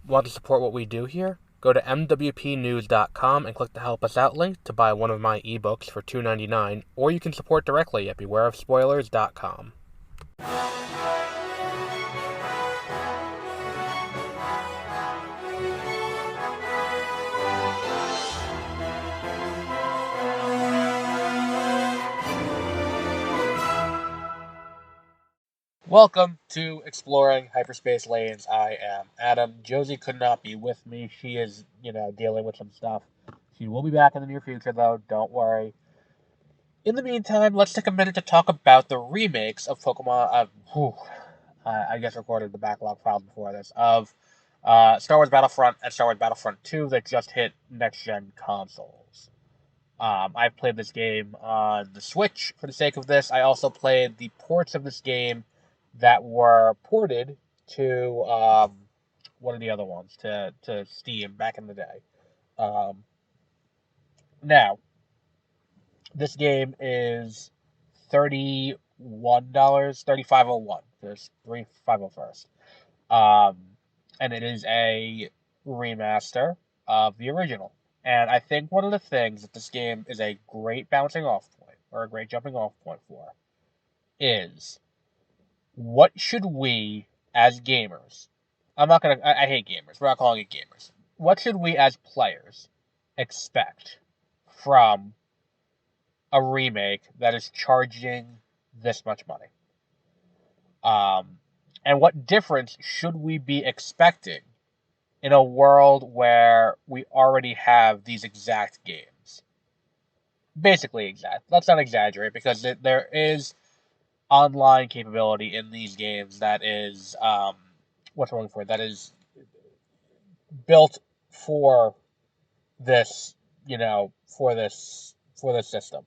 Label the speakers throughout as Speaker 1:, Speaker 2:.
Speaker 1: Want to support what we do here? Go to mwpnews.com and click the Help Us Out link to buy one of my ebooks for $2.99, or you can support directly at bewareofspoilers.com. Welcome to Exploring Hyperspace Lanes. I am Adam. Josie could not be with me. She is, dealing with some stuff. She will be back in the near future, though. Don't worry. In the meantime, let's take a minute to talk about the remakes of Pokemon. I guess recorded the backlog files before this of Star Wars Battlefront and Star Wars Battlefront 2 that just hit next-gen consoles. I've played this game on the Switch for the sake of this. I also played the ports of this game that were ported to what are the other ones to Steam back in the day. Now, this game is $31, $35.01. There's $35 first, and it is a remaster of the original. And I think one of the things that this game is a great bouncing off point, or a great jumping off point for, is what should we, as gamers, I hate gamers, we're not calling it gamers. What should we, as players, expect from a remake that is charging this much money? And what difference should we be expecting in a world where we already have these exact games? Basically exact. Let's not exaggerate, because there is online capability in these games that is that is built for this for this system,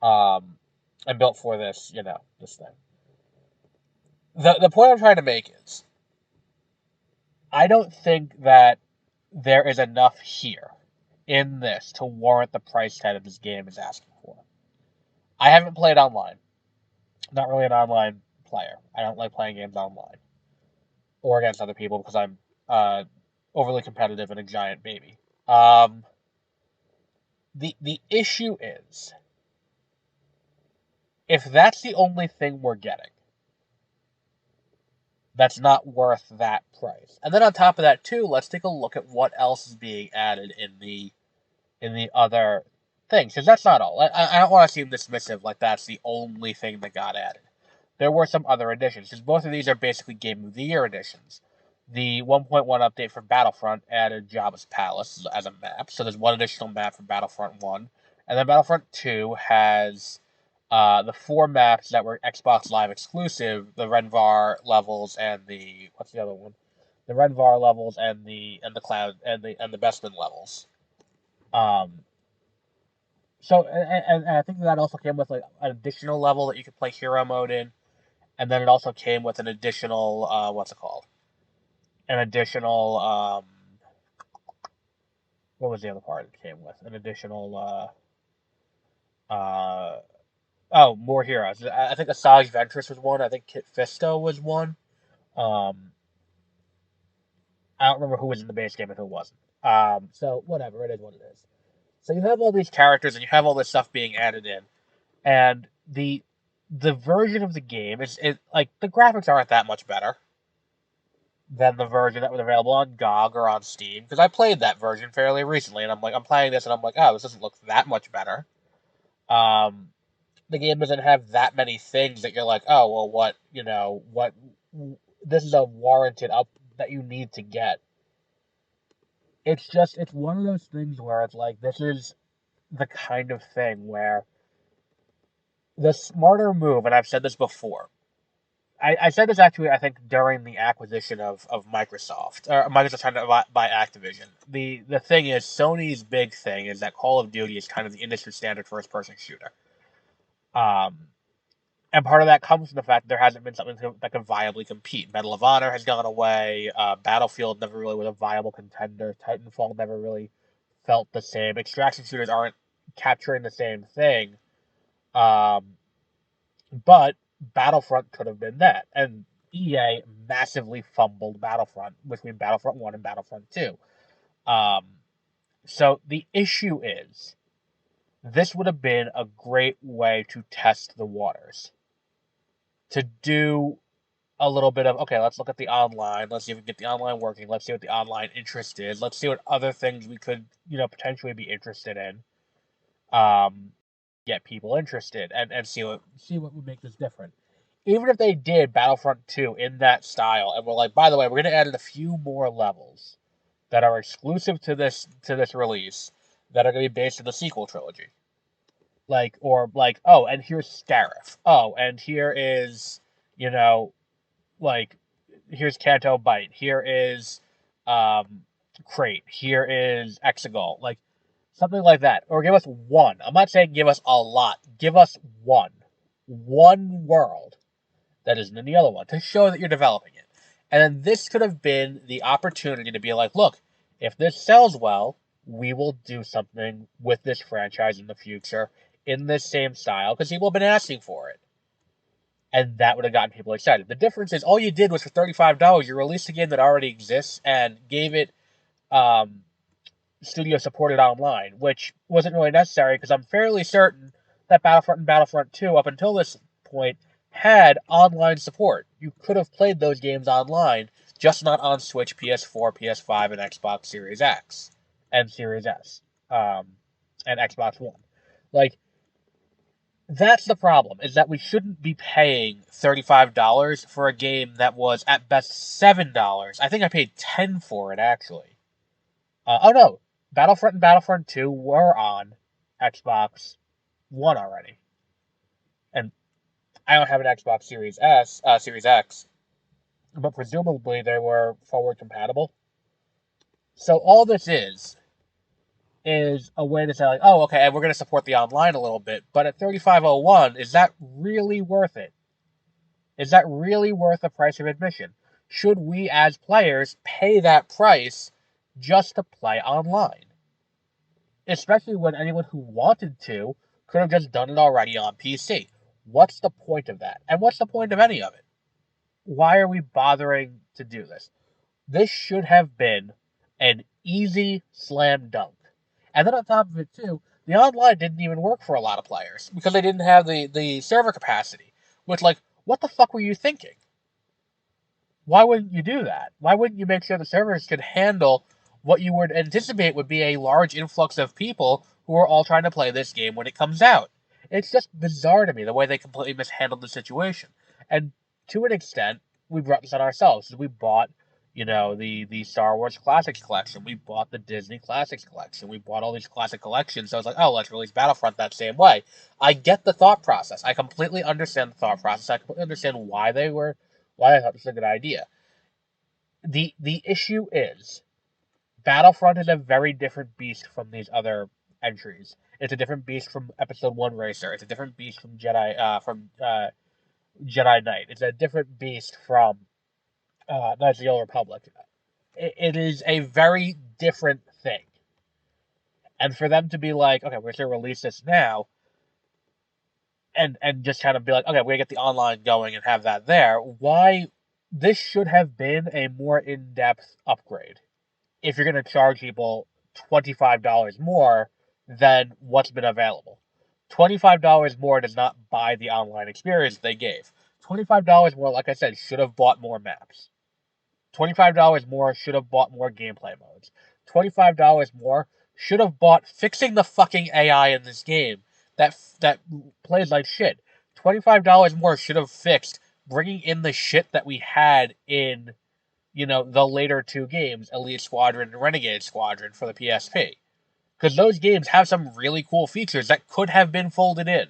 Speaker 1: and built for this this thing. The point I'm trying to make is, I don't think that there is enough here in this to warrant the price tag that this game is asking for. I haven't played online. Not really an online player. I don't like playing games online or against other people because I'm overly competitive and a giant baby. The issue is, if that's the only thing we're getting, that's not worth that price. And then on top of that too, let's take a look at what else is being added in the other things, because that's not all. I don't want to seem dismissive like that's the only thing that got added. There were some other additions, because both of these are basically Game of the Year additions. The 1.1 update for Battlefront added Jabba's Palace as a map, so there's one additional map for Battlefront 1. And then Battlefront 2 has the 4 maps that were Xbox Live exclusive, the Renvar levels and the... what's the other one? The Renvar levels and the Cloud and the Bestman levels. So, and I think that also came with like an additional level that you could play hero mode in, and then it also came with an additional what's it called? An additional what was the other part it came with? An additional more heroes. I think Asajj Ventress was one. I think Kit Fisto was one. I don't remember who was in the base game and who wasn't. So whatever, it is what it is. So you have all these characters and you have all this stuff being added in, and the version of the game is like, the graphics aren't that much better than the version that was available on GOG or on Steam, because I played that version fairly recently, and I'm playing this and I'm like, oh, this doesn't look that much better. The game doesn't have that many things that you're like, oh, well, what this is a warranted up that you need to get. It's one of those things where it's like, this is the kind of thing where the smarter move, and I've said this before, I said this actually, I think, during the acquisition of Microsoft, or Microsoft trying to buy Activision. The thing is, Sony's big thing is that Call of Duty is kind of the industry standard first-person shooter. And part of that comes from the fact that there hasn't been something that can viably compete. Medal of Honor has gone away. Battlefield never really was a viable contender. Titanfall never really felt the same. Extraction shooters aren't capturing the same thing. But Battlefront could have been that. And EA massively fumbled Battlefront between Battlefront 1 and Battlefront 2. Um, so the issue is, this would have been a great way to test the waters. To do a little bit of, okay, let's look at the online. Let's see if we can get the online working. Let's see what the online interest is. Let's see what other things we could, potentially be interested in. Get people interested and see what would make this different. Even if they did Battlefront 2 in that style, and we're like, by the way, we're gonna add in a few more levels that are exclusive to this release that are gonna be based in the sequel trilogy. Or oh, and here's Scarif. Oh, and here is, you know, like here's Canto Bite. Here is Crate. Here is Exegol. Like something like that. Or give us one. I'm not saying give us a lot. Give us one. One world that isn't in the other one to show that you're developing it. And then this could have been the opportunity to be like, look, if this sells well, we will do something with this franchise in the future in this same style because people have been asking for it. And that would have gotten people excited. The difference is all you did was for $35, you released a game that already exists and gave it um, studio supported online, which wasn't really necessary because I'm fairly certain that Battlefront and Battlefront 2, up until this point, had online support. You could have played those games online, just not on Switch, PS4, PS5, and Xbox Series X and Series S, and Xbox One. Like, that's the problem, is that we shouldn't be paying $35 for a game that was at best $7. I think I paid $10 for it, actually. Oh no, Battlefront and Battlefront 2 were on Xbox One already. And I don't have an Xbox Series X, but presumably they were forward compatible. So all this is a way to say, like, oh, okay, and we're going to support the online a little bit, but at 3501, is that really worth it? Is that really worth the price of admission? Should we, as players, pay that price just to play online? Especially when anyone who wanted to could have just done it already on PC. What's the point of that? And what's the point of any of it? Why are we bothering to do this? This should have been an easy slam dunk. And then on top of it, too, the online didn't even work for a lot of players because they didn't have the server capacity. Which, like, what the fuck were you thinking? Why wouldn't you do that? Why wouldn't you make sure the servers could handle what you would anticipate would be a large influx of people who are all trying to play this game when it comes out? It's just bizarre to me the way they completely mishandled the situation. And to an extent, we brought this on ourselves. We bought, the Star Wars Classics collection. We bought the Disney Classics collection. We bought all these classic collections. So I was like, oh, let's release Battlefront that same way. I get the thought process. I completely understand the thought process. I completely understand why I thought this was a good idea. The issue is Battlefront is a very different beast from these other entries. It's a different beast from Episode One Racer. It's a different beast from Jedi Knight. It's a different beast from Knights of the Old Republic. It is a very different thing. And for them to be like, okay, we're going to release this now, and just kind of be like, okay, we're going to get the online going and have that there. Why? This should have been a more in-depth upgrade if you're going to charge people $25 more than what's been available. $25 more does not buy the online experience they gave. $25 more, like I said, should have bought more maps. $25 more should have bought more gameplay modes. $25 more should have bought fixing the fucking AI in this game that plays like shit. $25 more should have fixed bringing in the shit that we had in the later two games, Elite Squadron and Renegade Squadron for the PSP. Because those games have some really cool features that could have been folded in.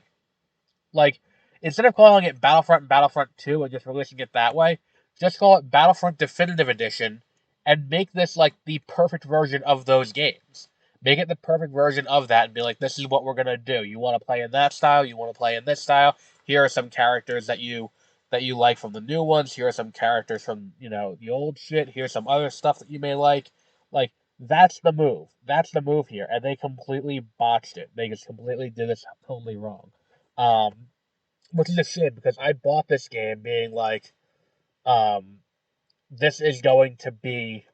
Speaker 1: Like, instead of calling it Battlefront and Battlefront 2 and just releasing it that way, just call it Battlefront Definitive Edition and make this, like, the perfect version of those games. Make it the perfect version of that and be like, this is what we're going to do. You want to play in that style, you want to play in this style. Here are some characters that you like from the new ones. Here are some characters from, the old shit. Here's some other stuff that you may like. Like, that's the move. That's the move here. And they completely botched it. They just completely did this totally wrong. Um, which is a shame because I bought this game being like, Um, this is going to be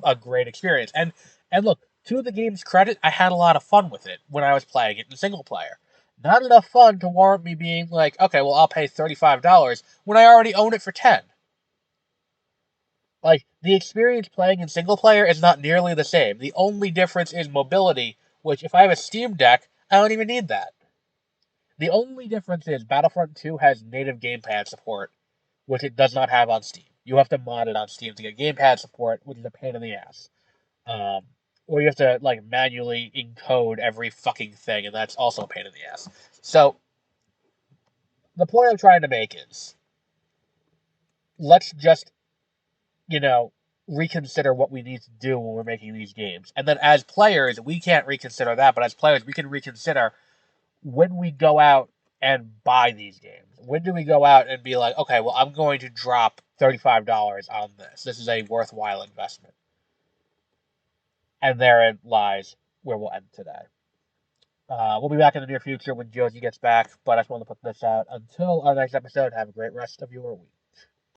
Speaker 1: a great experience. And look, to the game's credit, I had a lot of fun with it when I was playing it in single player. Not enough fun to warrant me being like, okay, well, I'll pay $35 when I already own it for 10. Like, the experience playing in single player is not nearly the same. The only difference is mobility, which, if I have a Steam Deck, I don't even need that. The only difference is Battlefront 2 has native gamepad support, which it does not have on Steam. You have to mod it on Steam to get gamepad support, which is a pain in the ass. Um, or you have to like manually encode every fucking thing, and that's also a pain in the ass. So the point I'm trying to make is, let's just, you know, reconsider what we need to do when we're making these games. And then as players, we can't reconsider that, but as players, we can reconsider when we go out and buy these games. When do we go out and be like, okay, well, I'm going to drop $35 on this. This is a worthwhile investment. And therein lies where we'll end today. We'll be back in the near future when Josie gets back, but I just want to put this out. Until our next episode, have a great rest of your week.